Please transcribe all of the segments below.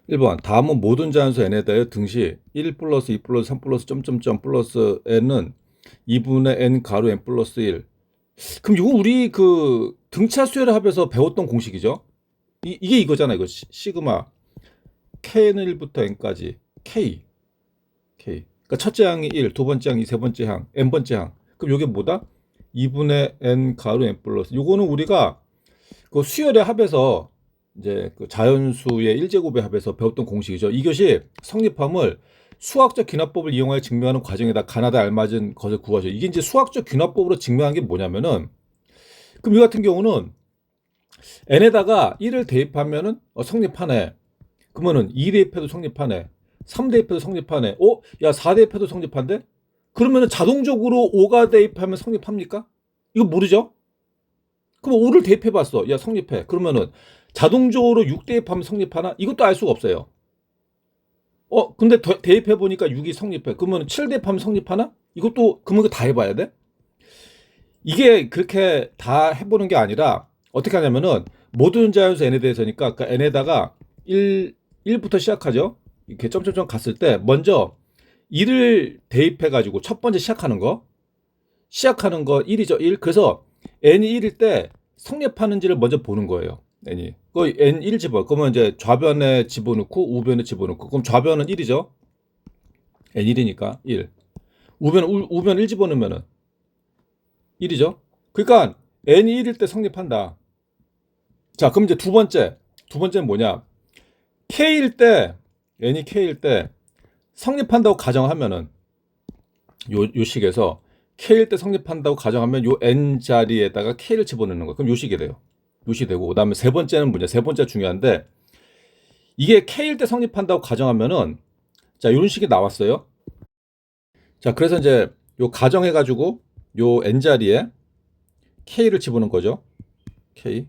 1번 다음은 모든 자연수 n에 대하여 등시 1 플러스 2 플러스 3 플러스 점점점 플러스 n은 2분의 n 가로 n 플러스 1. 그럼 이거 우리 그 등차 수열의 합에서 배웠던 공식이죠? 이게 이거잖아. 이거 시그마 k는 1부터 n까지 k. 그러니까 첫째 항이 1, 두 번째 항이 세 번째 항, n번째 항. 그럼 이게 뭐다? 2분의 n 가로 n 플러스. 요거는 우리가 그 수열의 합에서 이제 그 자연수의 1제곱의 합에서 배웠던 공식이죠. 이것이 성립함을 수학적 귀납법을 이용하여 증명하는 과정에다 가나다에 알맞은 것을 구하죠. 이게 이제 수학적 귀납법으로 증명한 게 뭐냐면은, 그럼 이 같은 경우는 n에다가 1을 대입하면은 성립하네. 그러면은 2 대입해도 성립하네. 3 대입해도 성립하네. 야, 4 대입해도 성립한데? 그러면은 자동적으로 5가 대입하면 성립합니까? 이거 모르죠? 그럼 5를 대입해 봤어. 야, 성립해. 그러면은 자동적으로 6 대입하면 성립하나? 이것도 알 수가 없어요. 근데 대입해 보니까 6이 성립해. 그러면 7 대입하면 성립하나? 이것도 그러면 다 해봐야 돼? 이게 그렇게 다 해보는 게 아니라 어떻게 하냐면은 모든 자연수 n에 대해서니까 그 n에다가 1부터 시작하죠. 이렇게 점점점 갔을 때 먼저 1을 대입해 가지고 첫 번째 시작하는 거 1이죠. 1. 그래서 n이 1일 때 성립하는지를 먼저 보는 거예요. n이. 그 n 1 집어. 그러면 이제 좌변에 집어넣고 우변에 집어넣고. 그럼 좌변은 1이죠. n 1이니까 1. 우변 1 집어넣으면은 1이죠. 그러니까 n이 1일 때 성립한다. 자, 그럼 이제 두 번째는 뭐냐? k일 때 n이 k일 때 성립한다고 가정하면은 요 식에서 k일 때 성립한다고 가정하면 요 n 자리에다가 k를 집어넣는 거예요. 그럼 요 식이 돼요. 요 식이 되고 그다음에 세 번째는 뭐냐? 세 번째 중요한데 이게 k일 때 성립한다고 가정하면은 자, 요런 식이 나왔어요. 자, 그래서 이제 요 가정해 가지고 요 n 자리에 k를 집어넣은 거죠. k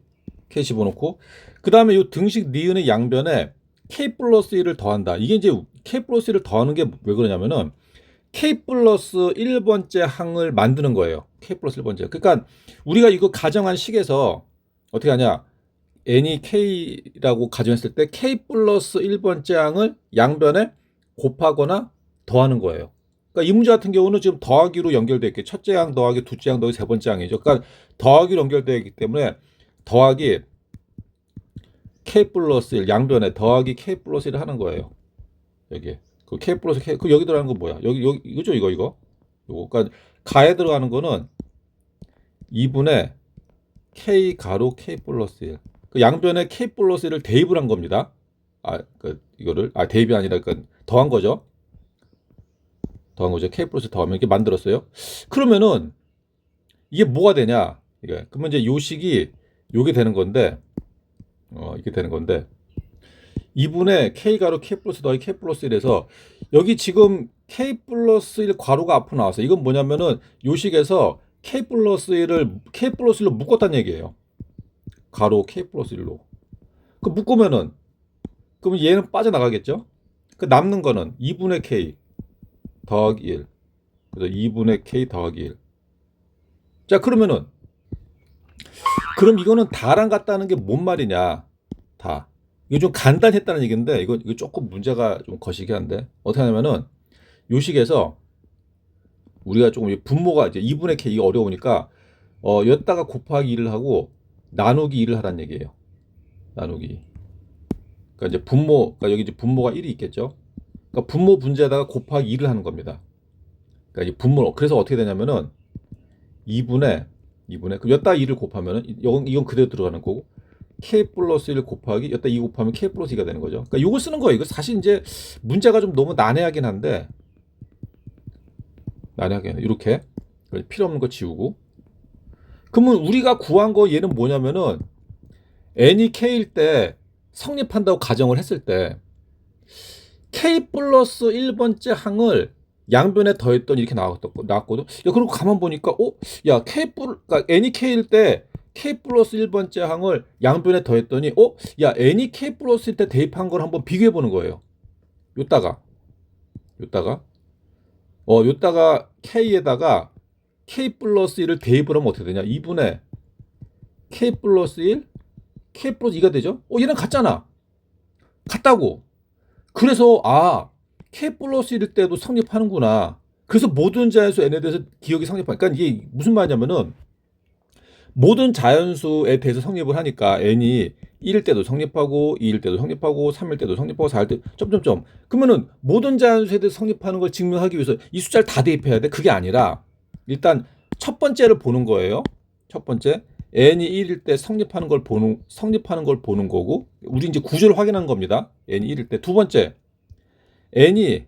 집어넣고 그다음에 요 등식 니은의 양변에 k 플러스 1을 더한다. 이게 이제 k 플러스 1을 더하는 게 왜 그러냐면은 k 플러스 1번째 항을 만드는 거예요. k 플러스 1번째. 그러니까 우리가 이거 가정한 식에서 어떻게 하냐? n이 k라고 가정했을 때 k 플러스 1번째 항을 양변에 곱하거나 더하는 거예요. 그러니까 이 문제 같은 경우는 지금 더하기로 연결되어 있게 첫째 항 더하기 둘째 항 더하기 세 번째 항이죠. 그러니까 더하기로 연결되어 있기 때문에 더하기 k 플러스 1 양변에 더하기 k 플러스 1을 하는 거예요. 여기 그 k 플러스 k 그 여기 들어가는 건 뭐야? 여기 이거죠, 이거 요거. 그러니까 가에 들어가는 거는 2분의 k 가로 k 플러스 1. 그 양변에 k 플러스 1을 대입을 한 겁니다. 이거를 대입이 아니라 더한 거죠. k 플러스 더하면 이렇게 만들었어요. 그러면은 이게 뭐가 되냐? 이게 그러면 이제 요 식이 요게 되는 건데 이게 되는 건데 2분의 k 가로 k 플러스 더하기 k 플러스 1에서 여기 지금 k 플러스 1 괄호가 앞으로 나왔어요. 이건 뭐냐면은 요식에서 k 플러스 1로 묶었다는 얘기예요. 가로 k 플러스 1로. 그 묶으면은 그러면 얘는 빠져나가겠죠? 그 남는 거는 2분의 k 더하기 1. 그래서 2분의 k 더하기 1. 자, 그러면은 그럼 이거는 다랑 같다는 게 뭔 말이냐? 다. 이거 좀 간단했다는 얘기인데 이거 조금 문제가 좀 거시기 한데 어떻게 하냐면은 요식에서 우리가 조금 분모가 이제 2분의 k 이게 어려우니까 여기다가 곱하기 2를 하고 나누기 2를 하라는 얘기예요. 나누기. 그러니까 이제 그러니까 여기 이제 분모가 1이 있겠죠. 그러니까 분모 분자에다가 곱하기 2를 하는 겁니다. 그러니까 이 분모 그래서 어떻게 되냐면은 2분의 그 여기다 2를 곱하면은 이건 그대로 들어가는 거고 k 플러스 1 곱하기 여기다 2 곱하면 k 플러스 2가 되는 거죠. 그러니까 이걸 쓰는 거예요. 이거 사실 이제 문제가 좀 너무 난해하긴 한데 이렇게 필요 없는 거 지우고 그러면 우리가 구한 거 얘는 뭐냐면은 n이 k일 때 성립한다고 가정을 했을 때 k 플러스 1번째 항을 양변에 더했더니 이렇게 나왔거든. 야, 그리고 가만 보니까 야, 그러니까 n이 k일 때 k 플러스 1번째 항을 양변에 더했더니 야, n이 k 플러스 1 때 대입한 걸 한번 비교해 보는 거예요. 요따가 요따가 k에다가 k 플러스 1을 대입을 하면 어떻게 되냐? 2분의 k 플러스 1 k 플러스 2가 되죠? 얘는 같잖아. 같다고. 그래서 K 플러스 1일 때도 성립하는구나. 그래서 모든 자연수 n에 대해서 기억이 성립하니까, 그러니까 이게 무슨 말이냐면은 모든 자연수에 대해서 성립을 하니까 n이 1일 때도 성립하고 2일 때도 성립하고 3일 때도 성립하고 4일 때 점점점. 그러면은 모든 자연수에 대해서 성립하는 걸 증명하기 위해서 이 숫자를 다 대입해야 돼? 그게 아니라 일단 첫 번째를 보는 거예요. 첫 번째. n이 1일 때 성립하는 걸 보는 거고, 우리 이제 구조를 확인한 겁니다. n이 1일 때. 두 번째. n이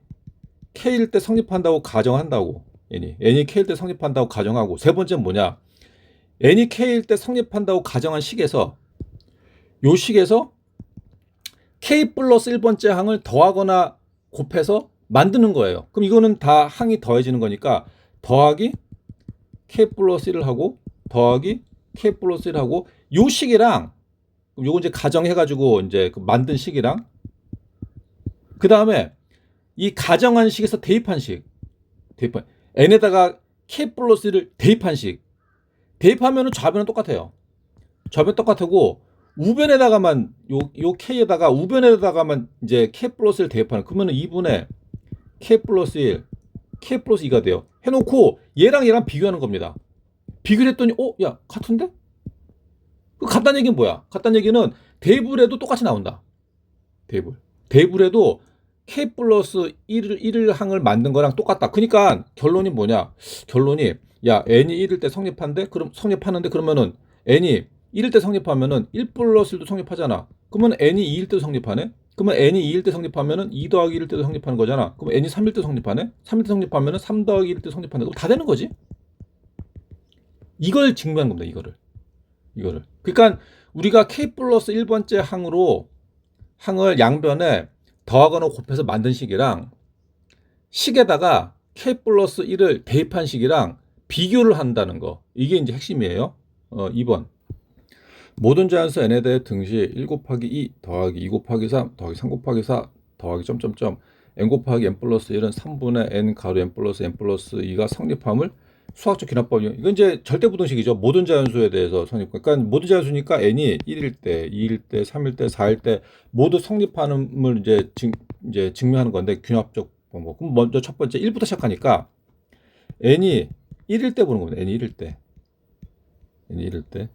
k일 때 성립한다고 가정한다고. n이 k일 때 성립한다고 가정하고. 세 번째는 뭐냐? n이 k일 때 성립한다고 가정한 식에서 요 식에서 k 플러스 1번째 항을 더하거나 곱해서 만드는 거예요. 그럼 이거는 다 항이 더해지는 거니까 더하기 k 플러스 1을 하고 더하기 k 플러스 1을 하고 요 식이랑 요거 이제 가정해가지고 이제 그 만든 식이랑 그 다음에 이 가정한 식에서 대입한 식 n에다가 k 플러스 1을 대입한 식 대입하면은 좌변은 똑같아요. 좌변 똑같고 우변에다가만 요 k에다가 우변에다가만 이제 k 플러스를 대입하는 그러면은 2분의 k 플러스 1 k 플러스 2가 돼요. 해놓고 얘랑 비교하는 겁니다. 비교를 했더니 야 같은데? 같다는 얘기는 뭐야? 같다는 얘기는 대입을 해도 똑같이 나온다. 대입을 해도 k 플러스 1 항을 만든 거랑 똑같다. 그러니까 결론이 뭐냐? 결론이 야 n이 1일 때 성립하는데 그러면은 n이 1일 때 성립하면은 1 플러스 1도 성립하잖아. 그러면 n이 2일 때도 성립하네? 그러면 n이 2일 때 성립하면은 2 더하기 1일 때도 성립하는 거잖아. 그럼 n이 3일 때 성립하네? 3일 때 성립하면은 3 더하기 1일 때 성립하는 거. 다 되는 거지. 이걸 증명한 겁니다. 이거를. 그러니까 우리가 k 플러스 1번째 항을 양변에 더하거나 곱해서 만든 식이랑 식에다가 k 플러스 1을 대입한 식이랑 비교를 한다는 거. 이게 이제 핵심이에요. 2번. 모든 자연수 n에 대해 등시 1 곱하기 2 더하기 2 곱하기 3 더하기 3 곱하기 4 더하기 점점점 n 곱하기 n 플러스 1은 3분의 n 가로 n 플러스 2가 성립함을 수학적 귀납법. 이건 이제 절대부등식이죠. 모든 자연수에 대해서 성립. 그러니까 모든 자연수니까 n이 1일 때, 2일 때, 3일 때, 4일 때 모두 성립함을 이제 증명하는 건데 귀납적 방법. 그럼 먼저 첫 번째 1부터 시작하니까 n이 1일 때 보는 겁니다. n이 1일 때.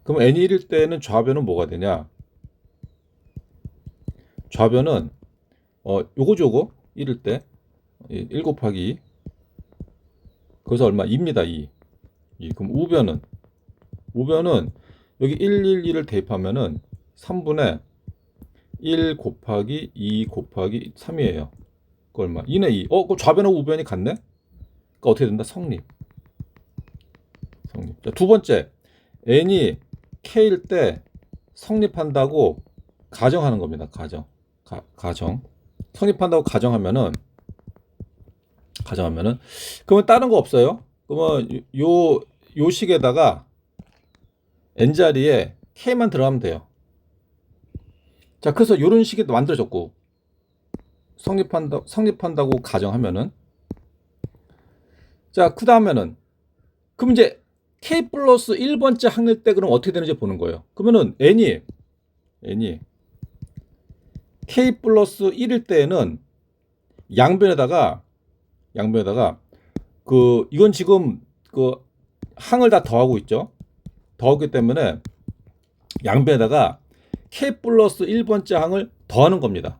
그럼 n이 1일 때는 좌변은 뭐가 되냐? 좌변은 요거 1일 때 1 곱하기 2 거기서 얼마? 2입니다. 2. 그럼 우변은 여기 1을 대입하면은 3분의 1 곱하기 2 곱하기 3이에요. 그 얼마? 2네 2. 그 좌변하고 우변이 같네? 그러니까 어떻게 된다? 성립. 자, 두 번째. n이 k일 때 성립한다고 가정하는 겁니다. 가정. 성립한다고 가정하면은 그러면 다른 거 없어요? 그러면 요 식에다가 n자리에 k만 들어가면 돼요. 자, 그래서 요런 식이 만들어졌고 성립한다고 가정하면은 자, 그 다음에는 그럼 이제 k 플러스 1번째 항일 때 그럼 어떻게 되는지 보는 거예요. 그러면은 n이 k 플러스 1일 때에는 양변에다가 이건 지금 그 항을 다 더하고 있죠. 더하기 때문에 양변에다가 k 플러스 1번째 항을 더하는 겁니다.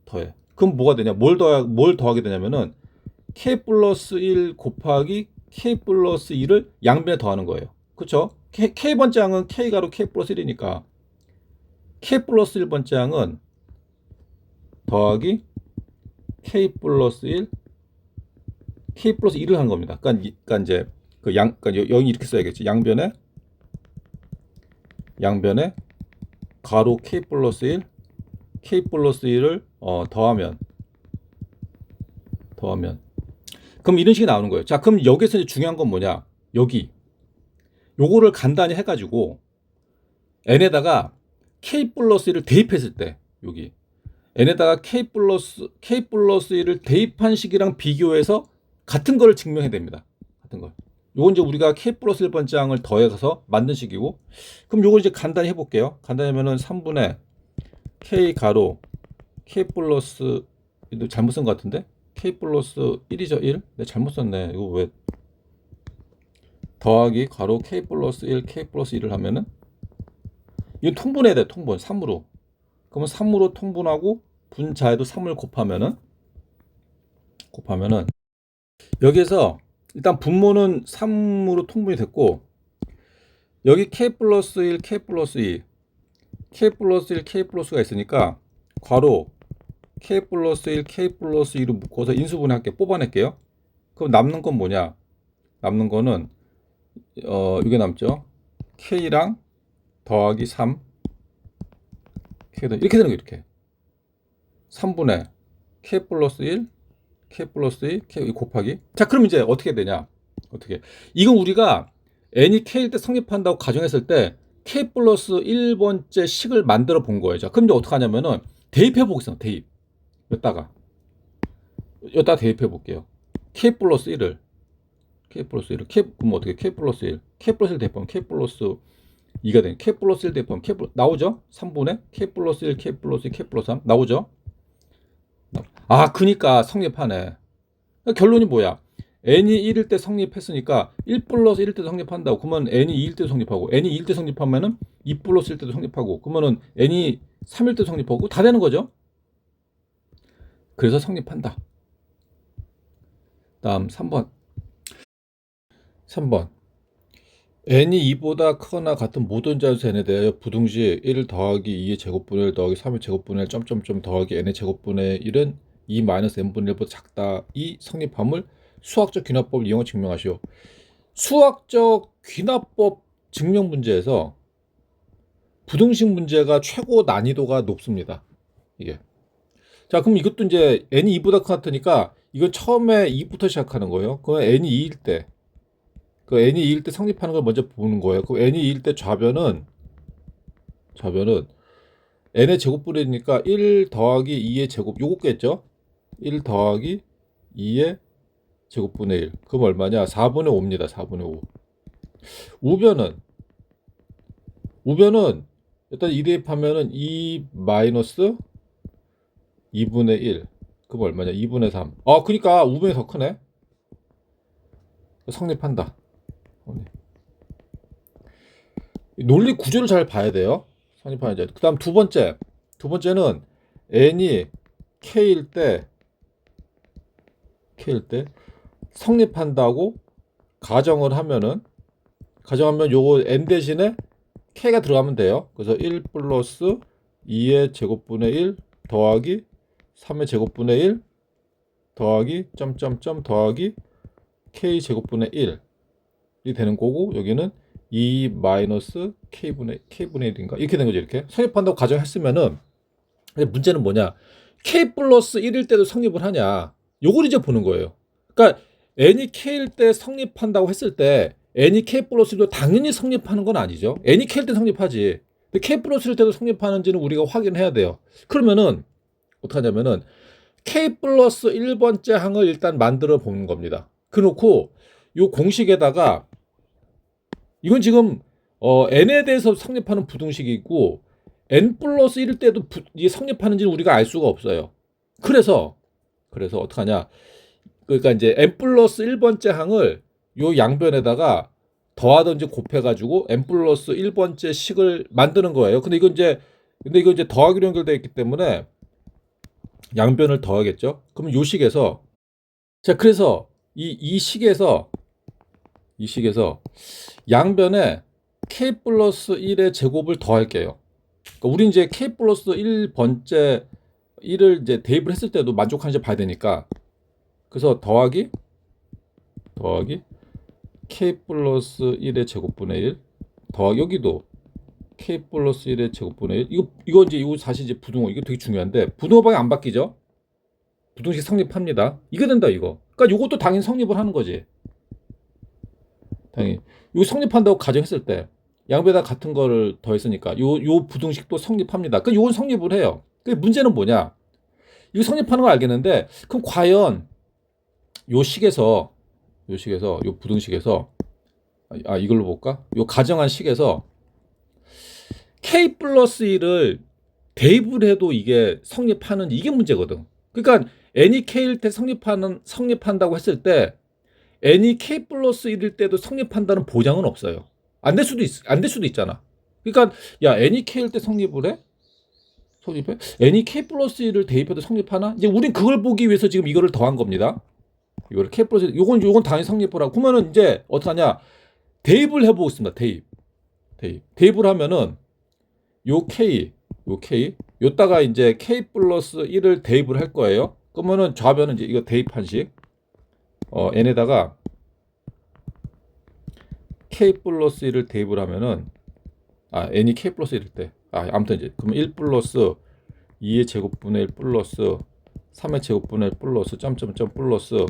더해. 그럼 뭐가 되냐? 뭘 더하게 되냐면은 k 플러스 1 곱하기 k 플러스 2를 양변에 더하는 거예요. 그렇죠? k번째 항은 k가로 k 플러스 1이니까 k 플러스 1번째 항은 더하기 k 플러스 1 k 플러스 1을 하는 겁니다. 그러니까 이제 그러니까 여기 이렇게 써야겠지. 양변에 가로 k 플러스 1 을 더하면 그럼 이런 식이 나오는 거예요. 자, 그럼 여기서 이제 중요한 건 뭐냐? 요거를 간단히 해가지고 n에다가 k 플러스 1을 대입했을 때 여기 n에다가 k 플러스 1을 대입한 식이랑 비교해서 같은 거를 증명해야 됩니다. 같은 걸. 요건 이제 우리가 k 플러스 1번째 항을 더해서 만든 식이고, 그럼 요걸 이제 간단히 해볼게요. 간단히 하면은 3분의 k 가로 k 플러스 이거 잘못 쓴 것 같은데? K 플러스 1이죠, 1? 내가 잘못 썼네. 이거 왜 더하기 가로 K 플러스 1, K 플러스 1을 하면은 이거 통분해야 돼, 통분. 3으로. 그러면 3으로 통분하고 분자에도 3을 곱하면은 여기에서 일단 분모는 3으로 통분이 됐고 여기 K 플러스 1, K 플러스 2, K 플러스 1, K 플러스가 있으니까 괄호 K 플러스 1, K 플러스 2로 묶어서 인수분해할게 뽑아낼게요. 그럼 남는 건 뭐냐? 남는 거는 이게 남죠. K랑 더하기 3 K 이렇게 되는 거 이렇게 3분의 K 플러스 1 K 플러스 2 K 곱하기 자 그럼 이제 어떻게 되냐 어떻게 이건 우리가 n이 K일 때 성립한다고 가정했을 때 K 플러스 1번째 식을 만들어 본 거예요. 자 그럼 이제 어떻게 하냐면은 대입해 보겠습니다. 대입 여기다가 대입해 볼게요. K 플러스 1을 K 플러스 1을 그럼 어떻게 K 플러스 1 K 플러스 1 대입하면 K 플러스 2가 되는 K 플러스 1 대입하면 K 플러스 나오죠? 3분의 K 플러스 1 K 플러스 2 K 플러스 3 나오죠? 아 그니까 성립하네. 결론이 뭐야? n이 1일 때 성립했으니까 1 플러스 1일 때도 성립한다고. 그러면 n이 2일 때도 성립하고 n이 2일 때 성립하면은 2 플러스 1일 때도 성립하고 그러면은 n이 3일 때 성립하고 다 되는 거죠. 그래서 성립한다. 다음 3번 n이 2보다 크거나 같은 모든 자연수 n에 대하여 부등시 1 더하기 2의 제곱분의 1 더하기 3의 제곱분의 1 점점점 더하기 n의 제곱분의 1은 2 마이너스 n분의 1보다 작다. 이 성립함을 수학적 귀납법을 이용해 증명하시오. 수학적 귀납법 증명 문제에서 부등식 문제가 최고 난이도가 높습니다. 이게. 자, 그럼 이것도 이제 n이 2보다 같으니까 이건 처음에 2부터 시작하는 거예요. 그럼 n이 2일 때. 그 n이 2일 때 성립하는 걸 먼저 보는 거예요. 그럼 n이 2일 때 좌변은 n의 제곱분이니까 1 더하기 2의 제곱 요거겠죠? 1 더하기 2의 제곱분의 1. 그럼 얼마냐? 4분의 5입니다. 4분의 5. 우변은 일단 2 대입하면은 2 마이너스 2분의 1. 그럼 얼마냐? 2분의 3. 아, 그러니까 우변이 더 크네. 성립한다. 논리 구조를 잘 봐야 돼요. 성립하는 자. 그다음 두 번째는 n이 k일 때 성립한다고 가정하면 요거 n 대신에 k가 들어가면 돼요. 그래서 1 플러스 2의 제곱분의 1 더하기 3의 제곱분의 1 더하기 점점점 더하기 k 제곱분의 1이 되는 거고 여기는 2 마이너스 k분의 1인가 이렇게 된 거죠. 이렇게 성립한다고 가정했으면은 문제는 뭐냐? k 플러스 1일 때도 성립을 하냐? 요걸 이제 보는 거예요. 그러니까 n이 k일 때 성립한다고 했을 때 n이 k 플러스 1도 당연히 성립하는 건 아니죠. n이 k일 때 성립하지. 근데 k 플러스 1일 때도 성립하는지는 우리가 확인해야 돼요. 그러면은 어떻게 하냐면은 k 플러스 1번째 항을 일단 만들어 보는 겁니다. 그놓고 요 공식에다가 이건 지금 n에 대해서 성립하는 부등식이고 n 플러스 1일 때도 이게 성립하는지는 우리가 알 수가 없어요. 그래서 어떻게 하냐? 그러니까 이제 n 플러스 1번째 항을 요 양변에다가 더하든지 곱해가지고 n 플러스 1번째 식을 만드는 거예요. 근데 이거 이제 더하기로 연결되어 있기 때문에 양변을 더하겠죠. 그럼 요 식에서 자 그래서 이 식에서 양변에 k 플러스 1의 제곱을 더할게요. 그러니까 우리 이제 k 플러스 1번째 1을 이제 대입을 했을 때도 만족하는지 봐야 되니까 그래서 더하기 k 플러스 1의 제곱분의 1 더하기 여기도 k 플러스 1의 제곱분의 1 이거 사실 이제 부등호 이거 되게 중요한데 부등호 방향 안 바뀌죠? 부등식 성립합니다. 이거 된다 이거. 그러니까 이것도 당연히 성립을 하는 거지. 당연히 이거 성립한다고 가정했을 때 양변에다 같은 거를 더했으니까 요 부등식도 성립합니다. 그러니까 이건 성립을 해요. 그 문제는 뭐냐? 이거 성립하는 거 알겠는데 그럼 과연 요 부등식에서 이걸로 볼까? 요 가정한 식에서 k 플러스 1을 대입을 해도 이게 성립하는지 이게 문제거든. 그러니까 n이 k일 때 성립한다고 했을 때 n이 k 플러스 1일 때도 성립한다는 보장은 없어요. 안 될 수도 있잖아. 그러니까 야 n이 k일 때 성립해? n이 k 플러스 1을 대입해도 성립하나? 이제 우린 그걸 보기 위해서 지금 이거를 더한 겁니다. 이거를 k 플러스 1, 요건 당연히 성립을 하고 그러면은 이제 어떻게 하냐? 대입을 해보겠습니다. 대입을 하면은 요 k 요따가 이제 k 플러스 1을 대입을 할 거예요. 그러면은 좌변은 이제 이거 대입한식 n에다가 k 플러스 1을 대입을 하면은 n이 k 플러스 1일 때 아무튼 이제 그러면 1 플러스 2의 제곱분의 1 플러스 3의 제곱분의 1 플러스 점점점 플러스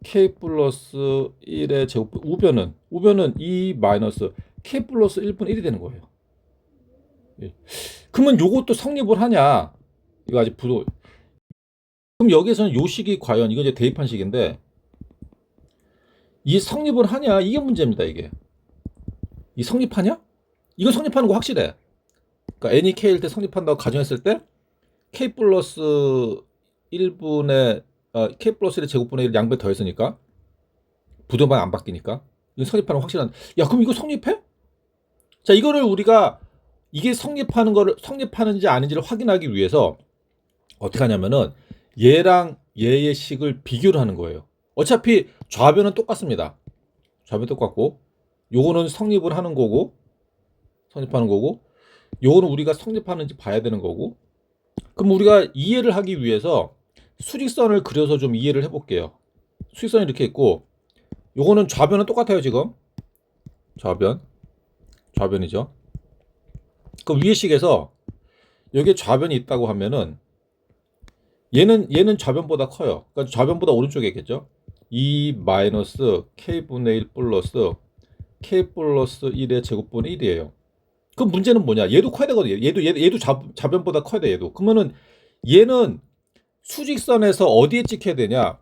k 플러스 1의 제곱 우변은 2 마이너스 k 플러스 1분의 1이 되는 거예요. 예. 그러면 요것도 성립을 하냐? 이거 아직 부도. 그럼 여기서는 요 식이 과연 이거 이제 대입한 식인데 이 성립을 하냐? 이게 문제입니다. 이 성립하냐? 이거 성립하는 거 확실해. 그러니까 n이 k일 때 성립한다고 가정했을 때 k 플러스 1분의 k 플러스 1의 제곱분의 1 양배 더했으니까 부등반이 안 바뀌니까 이거 성립하는 거 확실한. 야 그럼 이거 성립해? 자 이거를 우리가 이게 성립하는지 아닌지를 확인하기 위해서 어떻게 하냐면은 얘랑 얘의 식을 비교를 하는 거예요. 어차피 좌변은 똑같습니다. 좌변 똑같고 요거는 성립하는 거고 요거는 우리가 성립하는지 봐야 되는 거고. 그럼 우리가 이해를 하기 위해서 수직선을 그려서 좀 이해를 해볼게요. 수직선이 이렇게 있고 요거는 좌변은 똑같아요. 지금 좌변이죠. 그럼 위의 식에서 여기에 좌변이 있다고 하면은 얘는 좌변보다 커요. 그러니까 좌변보다 오른쪽에 있겠죠. 2 마이너스 k분의 1 플러스 k 플러스 1의 제곱분의 1이에요. 그럼 문제는 뭐냐? 얘도 커야 되거든요. 얘도 좌변보다 커야 돼. 얘도. 그러면은 얘는 수직선에서 어디에 찍혀야 되냐?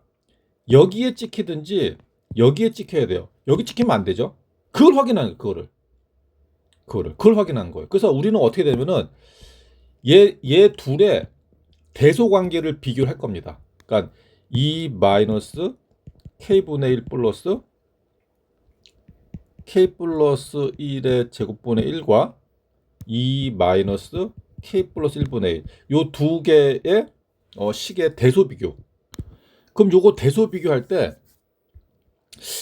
여기에 찍히든지 여기에 찍혀야 돼요. 여기 찍히면 안 되죠. 그걸 확인하는 그걸 확인하는 거예요. 그래서 우리는 어떻게 되면은 얘 둘의 대소 관계를 비교를 할 겁니다. 그러니까 2 마이너스 k분의 1 플러스 k 플러스 1의 제곱분의 1과 2 마이너스 k 플러스 1분의 1. 요 두 개의 식의 대소 비교. 그럼 요거 대소 비교할 때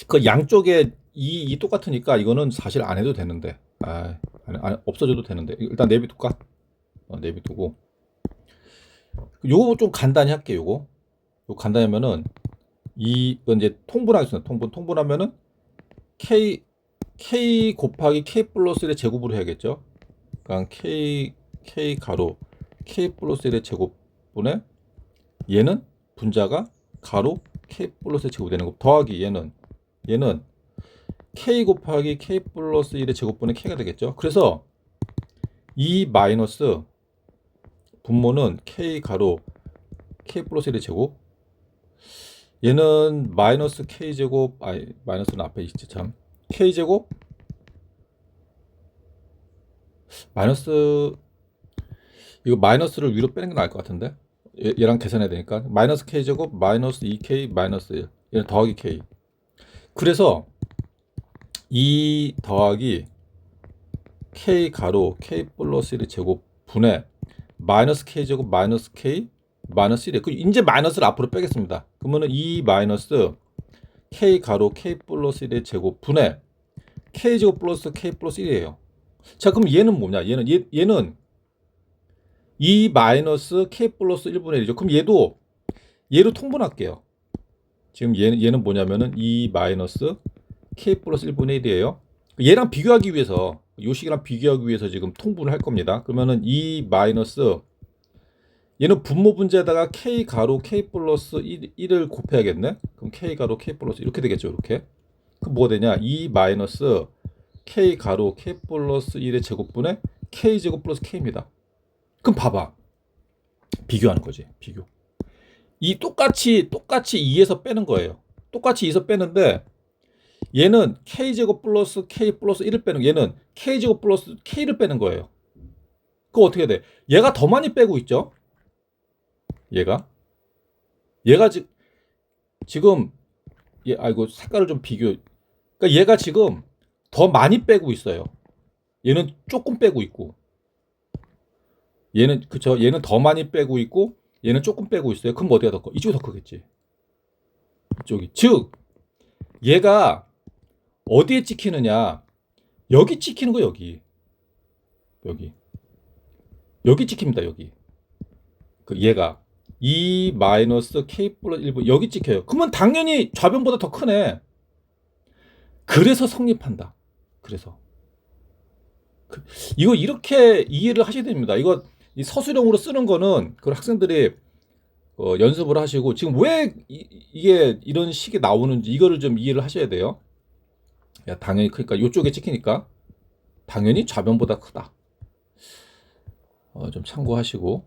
그 양쪽에 이 똑같으니까 이거는 사실 안 해도 되는데 없어져도 되는데 일단 내비둘까? 내비두고 요거 좀 간단히 할게. 요거 간단히 하면은 이건 이제 통분하겠습니다. 통분하면은 k 곱하기 k 플러스 1의 제곱으로 해야겠죠. 그러니까 k 가로 k 플러스 1의 제곱분에 얘는 분자가 가로 k 플러스 1의 제곱이 되는 거 더하기 얘는 k 곱하기 k 플러스 1의 제곱분의 k가 되겠죠. 그래서 이 마이너스 분모는 k 가로 k 플러스 1의 제곱 얘는 마이너스 k 제곱 마이너스는 앞에 있지 참 k 제곱 마이너스 이거 마이너스를 위로 빼는 게 나을 것 같은데 얘랑 계산해야 되니까 마이너스 k 제곱 마이너스 2k 마이너스 1 얘는 더하기 k. 그래서 2 더하기 k 가로 k 플러스 1의 제곱 분의 마이너스 k 제곱 마이너스 k 마이너스 1이에요. 이제 마이너스를 앞으로 빼겠습니다. 그러면은 2 마이너스 k 가로 k 플러스 1의 제곱 분의 k 제곱 플러스 k 플러스 1이에요. 자 그럼 얘는 뭐냐? 얘는 2 마이너스 k 플러스 1분의 1이죠. 그럼 얘로 통분할게요. 지금 얘는 뭐냐면은 2 마이너스 k 플러스 1분의 1이에요. 얘랑 비교하기 위해서 요 식이랑 비교하기 위해서 지금 통분을 할 겁니다. 그러면은 2 마이너스 얘는 분모 분자에다가 k 가로 k 플러스 1을 곱해야겠네. 그럼 k 가로 k 플러스 이렇게 되겠죠. 이렇게. 그럼 뭐가 되냐? 2 마이너스 k 가로 k 플러스 1의 제곱분의 k 제곱 플러스 k입니다. 그럼 봐봐. 비교하는 거지. 비교. 이 똑같이 2에서 빼는 거예요. 똑같이 2에서 빼는데 얘는 k제곱 플러스 k 플러스 1을 빼는 얘는 k제곱 플러스 k를 빼는 거예요. 그거 어떻게 돼? 얘가 더 많이 빼고 있죠? 얘가 얘가 지금 얘 아이고 색깔을 좀 비교. 그러니까 얘가 지금 더 많이 빼고 있어요. 얘는 조금 빼고 있고 얘는 그쵸 얘는 더 많이 빼고 있고 얘는 조금 빼고 있어요. 그럼 어디가 더 커? 이쪽이 더 크겠지. 이쪽이. 즉 얘가 어디에 찍히느냐? 여기 찍히는 거 여기. 여기. 여기 찍힙니다. 여기. 그 얘가 2 마이너스 k 플러스 1분 여기 찍혀요. 그러면 당연히 좌변보다 더 크네. 그래서 성립한다. 그래서 이거 이렇게 이해를 하셔야 됩니다. 이거 이 서술형으로 쓰는 거는 그 학생들이 연습을 하시고 지금 왜 이게 이런 식이 나오는지 이거를 좀 이해를 하셔야 돼요. 야, 당연히 크니까 이쪽에 찍히니까 당연히 좌변보다 크다. 좀 참고하시고